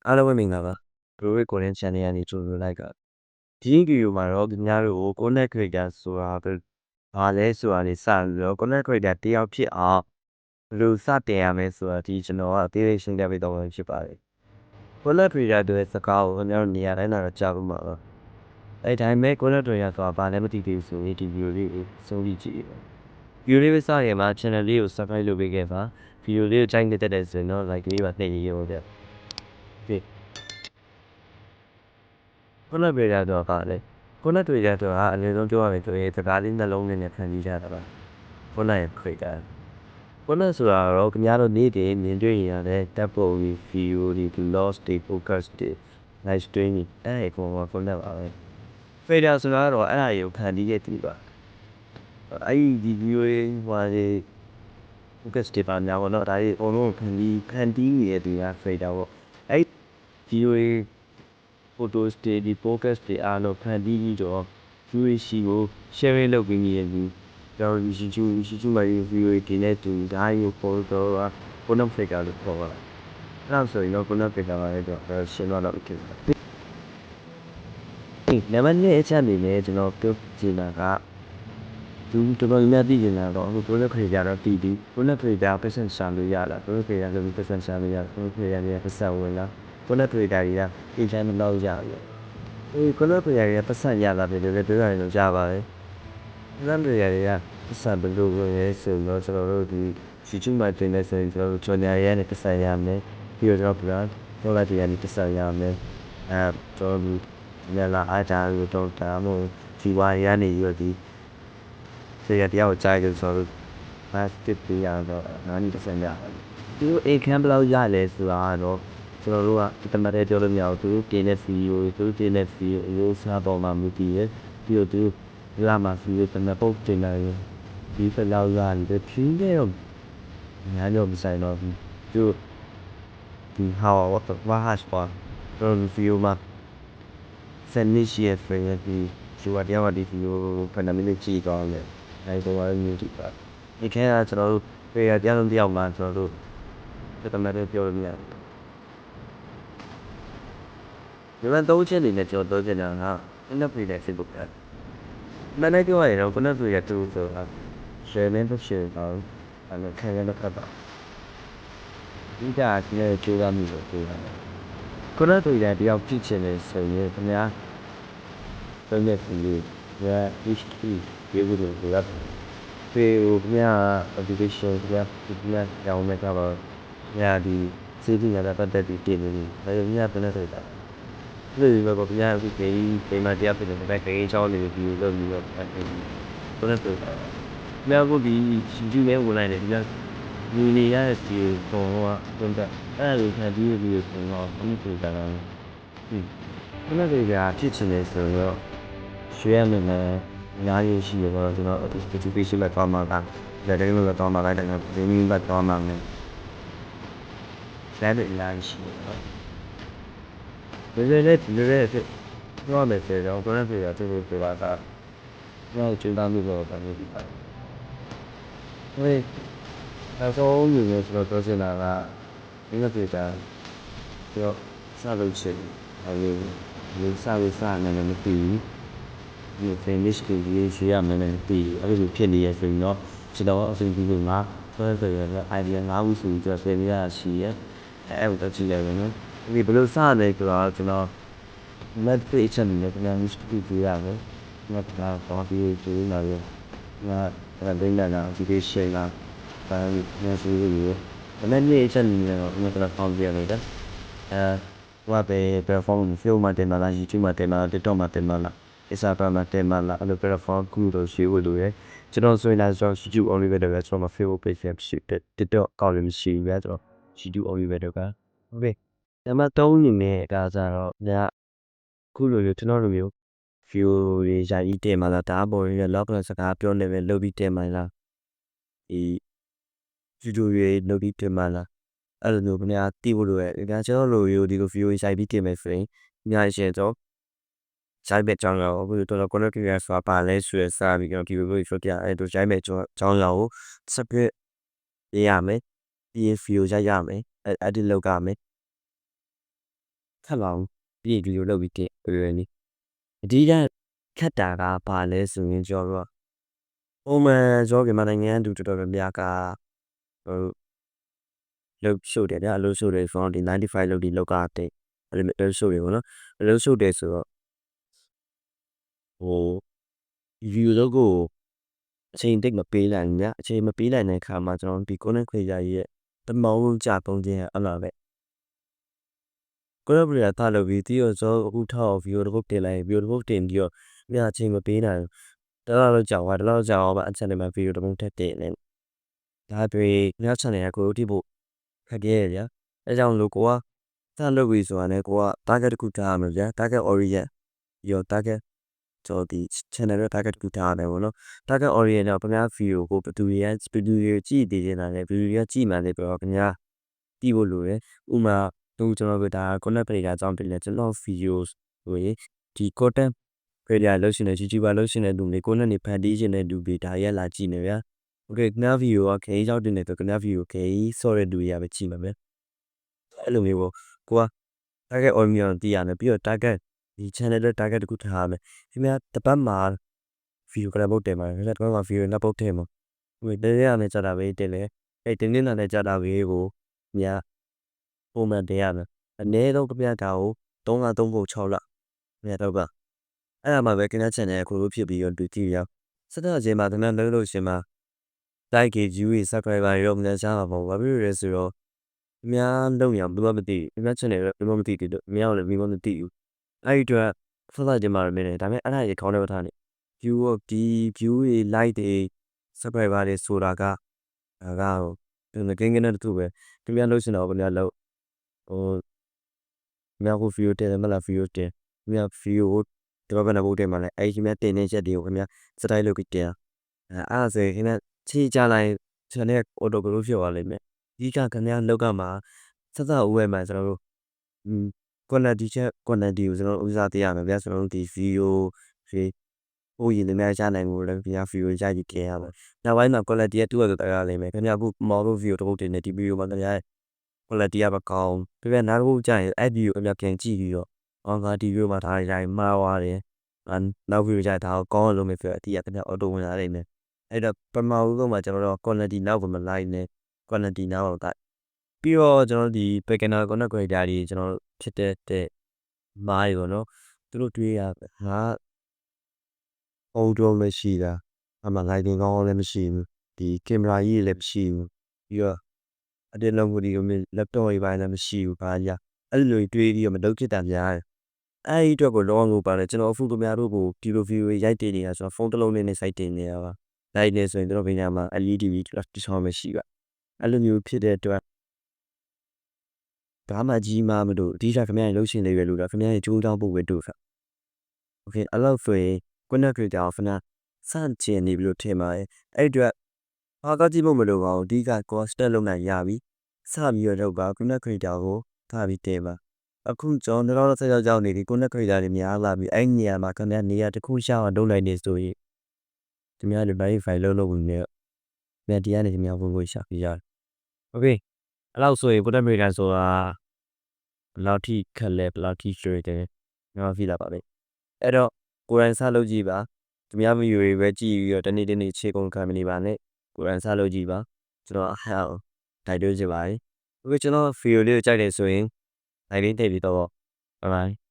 အားလုံးပဲမင်္ဂလာပါတို့ရဲ့ Korean channel ကနေကြိုဆိုလိုက်ကဒီဗီဒီယိုမှာတော့ခင်ဗျားတို့ကို content creator ဆိုတာဘာလဲဆိုတာလေးစပြီးတော့ content creator တယောက်ဖြစ်အောင်ဘယ်လိုစတင်ရမလဲဆိုတာဒီကျွန်တော်ကအသေးစိတ်ရှင်းပြပေးတော့မှာဖြစ်ပါတယ် content creator တွေစကားကိုခင်ဗျားတို့နေရာတိုင်းတော့ကြားဖို့မှာပါအဲ့တိုင်းပဲ content creator ဆိုတာဘာလဲမသိသေးဘူးဆိုရင်ဒီဗီဒီယိုလေးကိုဆုံးဖြတ်ကြည့်ဗီဒီယိုလေးပဲစရင်မှာ channel လေးကို subscribe လုပ်ပေးခဲ့ပါဗီဒီယိုလေးကိုကြိုက်နေတဲ့ဆိုရင်တော့ like လေးပါနှိပ်ရေးရောဗျcontent creator ဆိုတာဘာလဲ content creator ဆိုတာအနည်းဆုံးပြောရမယ်ဆိုရင်စကားလေးနှလုံးနဲ့ဖန်တီးကြတာပါ content creator content ဆိုတာတော့ခင်ဗျားတို့နေ့တည်မြင်တွေ့နေရတဲ့တပ်ပုံတွေ video တွေ vlog တွေ podcast တွေ live stream တွေအဲ့ဒီပုံမှာ content ပါပဲ creator ဆိုတာတော့အဲ့ဒါတွေကိုဖန်တီးတဲ့သူပါအဲ့ဒီ video တွေဟိုတွေ focus တွေပါများပေါ့နော်ဒါတွေအကုန်လုံးဖန်တီးနေတဲ့သူက creator ပေါ့အဲ့ video တွေ photos တွေ podcast တွေအားလုံးဖန်တီးပြီးတော့ view ရှိကို sharing လုပ်ပေးနေတဲ့သူကျွန်တော် YouTube မှာ video တွေတင်တဲ့သူဒါတွေကိုပေါ်တော့ content creator လို့ခေါ်ပါအဲ့ဒါဆိုရင်တော့ content creator ပါလေတော့ရှင်းတော့ဖြစ်တယ်နံပါတ်1အချက်အနေနဲ့ကျွန်တော်ပြောချင်တာကတော်တော်များသိနေတာတော့အခု content creator တော့တည်ပြီး content creator ပတ်စံရှာလို့ရလား content creator ဆိုပြီးပတ်စံရှာလို့ရ content creator တွေပတ်စံဝင်လား content creator တွေက agent မလောက်ရဘူး content creator တွေကပတ်စံရတာပဲလို့ပြောရတယ်လို့ကြားပါတယ် content creator တွေကပတ်စံဘယ်လိုဝင်လဲဆိုတော့ကျွန်တော်တို့ဒီ YouTube မှာတင်နေဆိုရင်ကျွန်တော်တို့ channel ရတဲ့ပတ်စံရမယ်ပြီးတော့ brand တော့လည်းဒီပတ်စံရမယ်ကျွန်တော်တို့ညလာအားတာလို့တော့တာမို့ဒီဝါရနေရဒီစေရတရားကိုကြားကြဆိုတော့ mass တစ်ပြရတော့90%ရဒီအိမ်ခမ်းဘယ်လောက်ရလဲဆိုတာတော့ကျွန်တော်တို့ကတမတဲ့ပြောလို့မရဘူးသူတင်တဲ့ video သူတင်တဲ့ video ရိုးစားပေါ်မှာမူတည်ရပြီးတော့သူလာမှာ video တမပုတ်တင်တယ်ဒီဘယ်လောက်ရတယ်ဖြင်းနေတော့ညာတော့မဆိုင်တော့ဘူးသူဒီ how what the wash ပါတော့ video မှာစနေရှိရဖရဒီသူကတရားဒီ video ဖန်နမင်းကြည့်ကောင်းတယ်အဲ့တော့မျိုးဒီပါဒီခဲကကျွန်တော်တို့ဖေရတရားလုံးတယောက်မှာကျွန်တော်တို့တမတဲ့ပြောလို့မရဘူးဒီမှာ3ချက်အနေနဲ့ကျွန်တော်3ချက်နေတာက content creator Facebook ကမနေ့ပြောရရင်တော့ content creator တူဆိုတာ share နဲ့ share တော့အဲ့လိုခံရတော့ဖတ်ပါဒီကဒီနေ့ကြိုးစားမှုလို့ပြောရတယ် content creator တယောက်ဖြစ်ချင်တယ်ဆိုရင်ခင်ဗျာသုံးတဲ့သူတွေ history ရေးဖို့လိုလားဖေဟိုခင်ဗျာ application ခင်ဗျာရောင်းမဲ့ကတော့ညာဒီစေးပညာနဲ့ပတ်သက်ပြီးပြင်နေတယ်ဒါပေမဲ့ဘယ်နဲ့ဆိုတာဒီလိုပဲခင်ဗျာအခုဒီမှာတရားပြင်နေတဲ့ဂိမ်းချောင်းတွေဒီလိုလုပ်ပြီးတော့ဘယ်နဲ့ဆိုတာမြောက်ကိုဒီယူရဲဝင်လိုက်တယ်ခင်ဗျာလူနေရတဲ့ဒီပုံတော့တုံးတက်အဲ့လိုခံပြီးပြီးဆိုတော့အမှုဆိုတာကခဏတည်းကဖြစ်ချင်တယ်ဆိုတော့ရွှေရမယ်နဲ့အများကြီးရှိရတော့ကျွန်တော် education ပဲသွားမှာကလက်တိုင်းပဲသွားမှာကတည်းကဒီနည်းပဲသွားမှာမယ်လက်တွေအများကြီးရှိတယ်နော်ဒီလိုဖြစ်ပြောမယ်ဆိုတော့ကိုယ်နဲ့ပြောသူတို့ပြောတာကတော့ကျင်းသားလို့တော့ပါတယ်ဒီပါဟေးနောက်ဆုံးယူနေဆိုတော့ပြောချင်တာကဒီကပြေတာပြောစလုပ်ချင်ဒီစနေတယ်မသိဘူးဒီ finish ကိုရေးရမယ်လည်းသိအဲ့လိုဖြစ်နေရဆိုရင်တော့ကျွန်တော်အစီအစဉ်ကဆွဲဆိုရတဲ့ idea 5ခုဆိုပြီးတော့ပြင်ရရှိရအဲ့လိုကြည့်ရတယ်နော်ဒီဘယ်လိုစရလဲဆိုတော့ကျွန်တော် Netflix ချန်နယ်က mystery ကြည့်ရတယ်ငါကတော့ဒီလိုလာရငါအဲ့ဒါလည်း application ကဘာလို့ဆိုလို့Netflix ချန်နယ်တော့ငါကတော့ဖောင်းပြရတယ်ဟိုပဲ platform film မှာတင်လာလား YouTube မှာတင်လာလား TikTok မှာတင်လာလား Instagram မှာတင်လာလားအဲ့လို platform ကူတော့ရှိဖို့လိုရယ်ကျွန်တော်ဆိုရင်လည်းကျွန်တော် YouTube only ပဲတော့ကျွန်တော် Facebook page မရှိတယ် TikTok အကောင့်လည်းမရှိဘူးဗျာကျွန်တော် YouTube only ပဲတော့ဟုတ်ပြီနံပါတ်3အနေနဲ့ကကြတော့ညခုလိုမျိုးကျွန်တော်လိုမျိုး view တွေရိုက်ပြီးတင်มาလားဒါပေါ်ရ log စကားပြောနေပဲလုပ်ပြီးတင်มาလားဒီ video တွေလုပ်ပြီးတင်มาလားအဲ့လိုမျိုးခင်ဗျာတီးဖို့လိုရတယ်ဒါကျွန်တော်လိုမျိုးဒီလို view ရိုက်ပြီးတင်မယ်ဆိုရင်ညရှင်တော့ရိုက်မဲ့ကြောင်းရောအခုတော်တော် connect ရဆိုတာပါလဲဆိုရစားပြီးတော့ဒီလိုမျိုးဆိုပြအဲ့တို့ရိုက်မဲ့ကြောင်းရောကို subscribe ရရမယ်ပြီးရင် view ရိုက်ရမယ်edit လုပ်ရမယ် ခက်ပါဘူးပြီးဒီလိုလုပ်ပြီးတင်ရွယ်နေအဓိကခက်တာကဘာလဲဆိုရင်ကျွန်တော်ပုံမှန်ကျွန်တော်မြန်မာနိုင်ငံသူတော်တော်များကဟိုလှုပ်ရှုပ်တယ်ဗျာလှုပ်ရှုပ်တယ်ဆိုတော့ဒီ95လောက်ဒီလောက်ကတဲ့အဲ့လိုလှုပ်ရှုပ်တယ်ပေါ့နော်လှုပ်ရှုပ်တယ်ဆိုတော့ဟို view တော့ကိုအချိန်တိတ်မပေးနိုင်ဘူးဗျာအချိန်မပေးနိုင်တဲ့အခါမှာကျွန်တော်ဒီ content creator ရဲ့တမောင်းကြပုံချင်းအဲ့လိုပဲcontent creator တာလို့ပြီးတီးတော့ကျွန်တော်အခုထောက် view တစ်ပုတ်တင်လိုက် view တစ်ပုတ်တင်ပြီးတော့ညအချိန်မပေးနိုင်ဘူးတလောက်ကြောက်သွားတလောက်ကြောက်အောင်ပါအချက်တွေမှာ view တစ်ပုတ်ထက်တင်နေဒါတွေည channel ကကိုတိဖို့ခက်ခဲရဗျာအဲကြောင့်လို့ကိုကစလုပ်ပြီးဆိုတာနဲ့ကိုက target တစ်ခုထားရမှာဗျာ target orient ရော target ကျွန်တော်ဒီ channel ရဲ့ target တစ်ခုထားရမယ်ပေါ့နော် target orient တော့ခင်ဗျား view ကိုဘယ်သူတွေကြည့်နေနေတာလဲဘယ်သူတွေကကြည့်မှန်းလဲပြောတော့ခင်ဗျားကြည့်ဖို့လိုတယ်ဥမာကျွန်တော်တို့ဒါ content creator အကြောင်းတင်လဲကျွန်တော် videos ဟိုဒီ content creator လုပ်ရှင်တဲ့ YouTuber လုပ်ရှင်တဲ့လူတွေ content တွေဖန်တီးရှင်တဲ့လူတွေဒါရက်လာကြည့်နေဗျာ okay ခင်ဗျား view ကခရီးရောက်တင်နေဆိုခင်ဗျား view ခရီးဆော့တဲ့လူတွေကပဲကြည့်မှာပဲအဲ့လိုမျိုးပေါ့ကိုက target audience တည်ရမယ်ပြီးတော့ target ဒီ channel ရဲ့ target တခုထားရမယ်ခင်ဗျားတပတ်မှာ view ကလည်းပုတ်တယ်မှာခင်ဗျားတပတ်မှာ view နဲ့ပုတ်တယ်မှာဟိုတင်းရမယ်ကြတာပဲတင်လေအဲ့တင်းနေတာနဲ့ကြတာပဲကိုညာပုံမှန်တင်ရမယ်အနည်းဆုံးခင်ဗျားဒါကို3 ပုံ6လခင်ဗျားတော့ပါအဲ့ဒါမှပဲခင်ဗျား channel ကိုလိုဖြစ်ပြီးတော့ကြည့်ရစတဲ့အချိန်မှာခင်ဗျားလုံးလို့ရှင်မှာ like view တွေ subscriber တွေတော့မများရှားမှာပေါ့ဘာဖြစ်လို့လဲဆိုတော့အများလုံးရဘယ်မှမသိဘူးအများ channel တွေဘယ်မှမသိဘူးအများလည်းဘယ်မှမသိဘူးအဲ့ဒီအတွက်ဖတ်ကြမှာမင်းနဲ့ဒါပေမဲ့အဲ့ဒါကြီးခေါင်းထဲမှာထားနေ view ဒီ view တွေ like တွေ subscriber တွေဆိုတာကဒါကငကိန်းကနေတူပဲခင်ဗျားလို့ရှင်တော့ခင်ဗျားလို့ဟိုမြောက်ကို view တင်တယ်မလား view တင်ခင်ဗျား view ကိုဒီဘက်ကနေပို့တင်မှာလဲအဲ့ခင်ဗျားတင်တဲ့ချက်တွေကိုခင်ဗျားစတိုင်းလုပ်ပြီးတင်အဲ့ဒါဆိုရင်ခင်ဗျားခြေကြလိုက် channel auto grow ဖြစ်သွားလိမ့်မယ်ဒီကခင်ဗျားလောက်ကမှာဆက်ဆက်ဦးဝဲမှာကျွန်တော်တို့quality ချက် quantity ကိုကျွန်တော်ဦးစားပေးရမယ်ဗျာကျွန်တော်တို့ဒီ video တွေဟိုရင်လည်းများရှာနိုင်လို့လည်းခင်ဗျား video ရိုက်ပြီးတင်ရမယ်နောက်ပိုင်းမှာ quality ကတူရတော့တရားလိမ့်မယ်ခင်ဗျားအခု model video တစ်ပုတ်တင်နေဒီ video မှာခင်ဗျား quality ကမကောင်းခင်ဗျားနောက်တစ်ပုတ်ကြာရင်အဲ့ video ခင်ဗျားပြန်ကြည့်ပြီးတော့အော်ငါဒီ video မှာဒါရိုက်မှားသွားတယ်နောက် video ကြာဒါကိုကောင်းအောင်လုပ်မယ်ဆိုတော့အတိအကျခင်ဗျား auto ဝင်လာလိမ့်မယ်အဲ့တော့ပထမဦးဆုံးမှာကျွန်တော်တို့ quality နောက်ကိုမလိုက်နဲ့ quality နောက်ကိုတိုက်ပြီးတော့ကျွန်တော်ဒီ beginner content creator တွေကျွန်တော်ဖြစ်တဲ့မားတွေပေါ့နော်သူတို့တွေးရငါaudio မရှိတာအမှ lighting ကောင်းလည်းမရှိဘူးဒီ camera ကြီးလည်းမရှိဘူးပြီးတော့အတင်းလုံးကိုဒီ laptop တွေပိုင်းလည်းမရှိဘူးဘာကြီးအဲ့လိုတွေးပြီးတော့မလုပ်ဖြစ်တာများတယ်အဲ့ဒီအတွက်ကိုလောအောင်လို့ပါတယ်ကျွန်တော်အခုတို့များတို့ကိုဒီလို video ရိုက်တင်နေတာဆိုတော့ဖုန်းတစ်လုံးနဲ့စိုက်တင်နေတာပါလိုက်နေဆိုရင်တို့ဘယ်ညမှာ LED တစ်ချောင်းပဲရှိပါအဲ့လိုမျိုးဖြစ်တဲ့အတွက်ဘာမှကြီးမှမလို့အဓိကခင်ဗျားလှုပ်ရှင်နေရလို့တော့ခင်ဗျားရဲ့ကြိုးတောင်းဖို့ပဲတို့ခါ okay အဲ့လောက်ဆိုရင် content creator ကိုခဏစကျင်နေပြီလို့ထင်ပါတယ်အဲ့အတွက်ဘာကကြည့်ဖို့မလိုပါဘူးအဓိက cost လုံးနိုင်ရပြီစပြီးတော့လုပ်ပါ content creator ကိုထားပြီးတင်ပါအခုကျွန်တော်2026ကြောင်းနေဒီ content creator တွေများလာပြီအဲ့နေရာမှာခင်ဗျားနေရာတစ်ခုရှာအောင်လုပ်လိုက်နေဆိုရင်ခင်ဗျားတို့ verify လုပ်နေတယ်မြန်တရားနေခင်ဗျားဝင်ရှာပြရတယ် okay အဲ့လောက်ဆိုရင် content creator ဆိုတာဘယ်လောက်ထိခက်လဲဘယ်လောက်ထိရွှေတယ်ငါသိလာပါပြီအဲ့တော့ကိုယ်တိုင်စလုပ်ကြည့်ပါသူများ video တွေပဲကြည့်ပြီးတော့တနေ့ခြေကုန်ခံမနေပါနဲ့ကိုယ်တိုင်စလုပ်ကြည့်ပါကျွန်တော်တိုက်တွန်းချင်ပါတယ် okay ကျွန်တော် video လေးကိုကြိုက်တယ်ဆိုရင် like လေးထည့်ပြီးတော့ bye bye